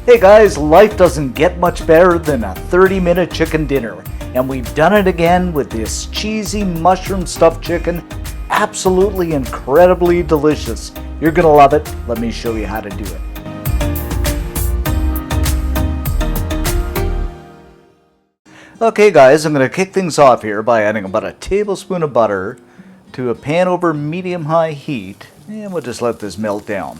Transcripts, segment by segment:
Hey guys, life doesn't get much better than a 30-minute chicken dinner. And we've done it again with this cheesy mushroom stuffed chicken. Absolutely incredibly delicious. You're gonna love it. Let me show you how to do it. Okay guys, I'm gonna kick things off here by adding about a tablespoon of butter to a pan over medium-high heat. And we'll just let this melt down.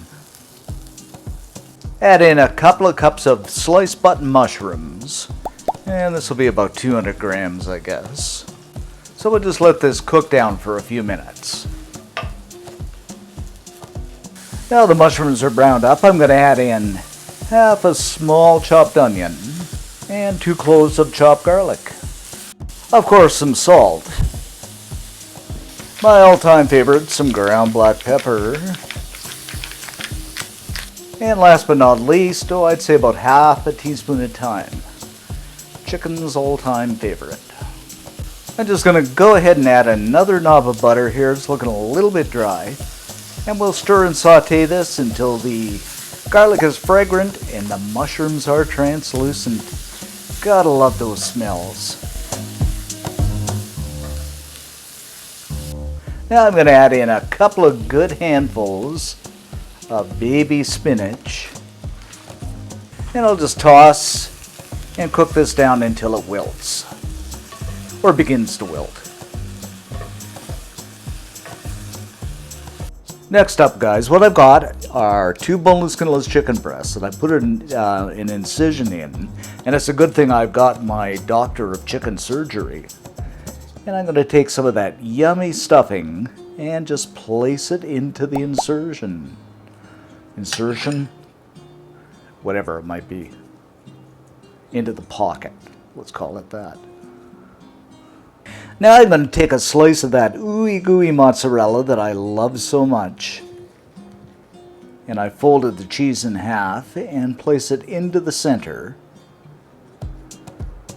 Add in a couple of cups of sliced button mushrooms, and this will be about 200 grams, I guess. So we'll just let this cook down for a few minutes. Now the mushrooms are browned up, I'm going to add in half a small chopped onion and 2 cloves of chopped garlic. Of course, some salt. My all-time favorite, some ground black pepper. And last but not least, I'd say about half a teaspoon of thyme. Chicken's all-time favorite. I'm just going to go ahead and add another knob of butter here. It's looking a little bit dry. And we'll stir and saute this until the garlic is fragrant and the mushrooms are translucent. Gotta love those smells. Now I'm going to add in a couple of good handfuls of baby spinach, and I'll just toss and cook this down until it wilts or begins to wilt. Next up guys, what I've got are 2 boneless skinless chicken breasts that I put an incision in, and it's a good thing I've got my doctor of chicken surgery. And I'm going to take some of that yummy stuffing and just place it into the insertion, whatever it might be, into the pocket, let's call it that. Now I'm going to take a slice of that ooey gooey mozzarella that I love so much, and I folded the cheese in half and place it into the center.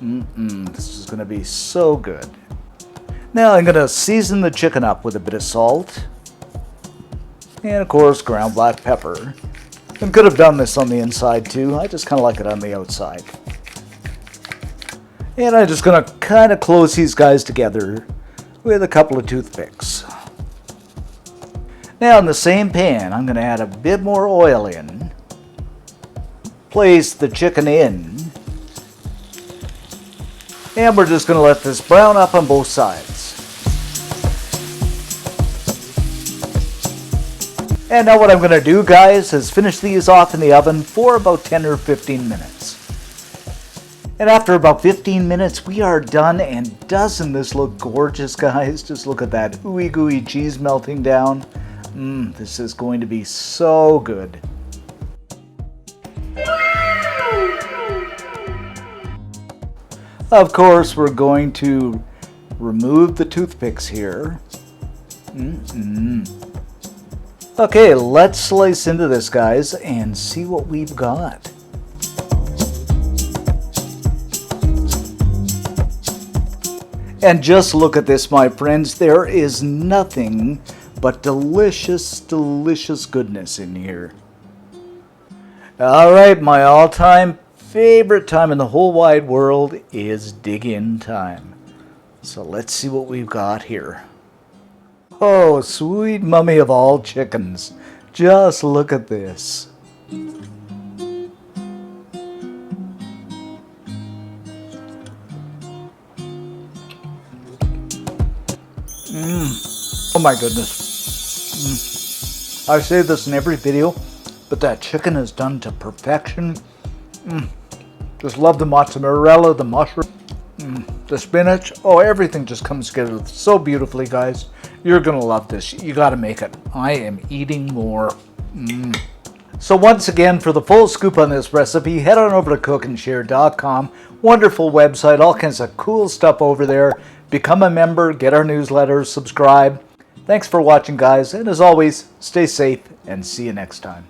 This is going to be so good. Now I'm going to season the chicken up with a bit of salt, and of course ground black pepper. I could have done this on the inside too, I just kind of like it on the outside. And I'm just going to kind of close these guys together with a couple of toothpicks. Now in the same pan I'm going to add a bit more oil in, place the chicken in, and we're just going to let this brown up on both sides. And now what I'm going to do guys is finish these off in the oven for about 10 or 15 minutes. And after about 15 minutes we are done, and doesn't this look gorgeous guys? Just look at that ooey gooey cheese melting down. This is going to be so good. Of course we're going to remove the toothpicks here. Okay, let's slice into this guys and see what we've got. And just look at this my friends, there is nothing but delicious, delicious goodness in here. Alright, my all-time favorite time in the whole wide world is dig-in time. So let's see what we've got here. Oh, sweet mummy of all chickens. Just look at this. Oh my goodness. I say this in every video, but that chicken is done to perfection. Just love the mozzarella, the mushroom, the spinach. Oh, everything just comes together so beautifully, guys. You're gonna love this. You gotta make it. I am eating more. So once again, for the full scoop on this recipe, head on over to cookandshare.com. Wonderful website, all kinds of cool stuff over there. Become a member, get our newsletters, subscribe. Thanks for watching, guys, and as always, stay safe and see you next time.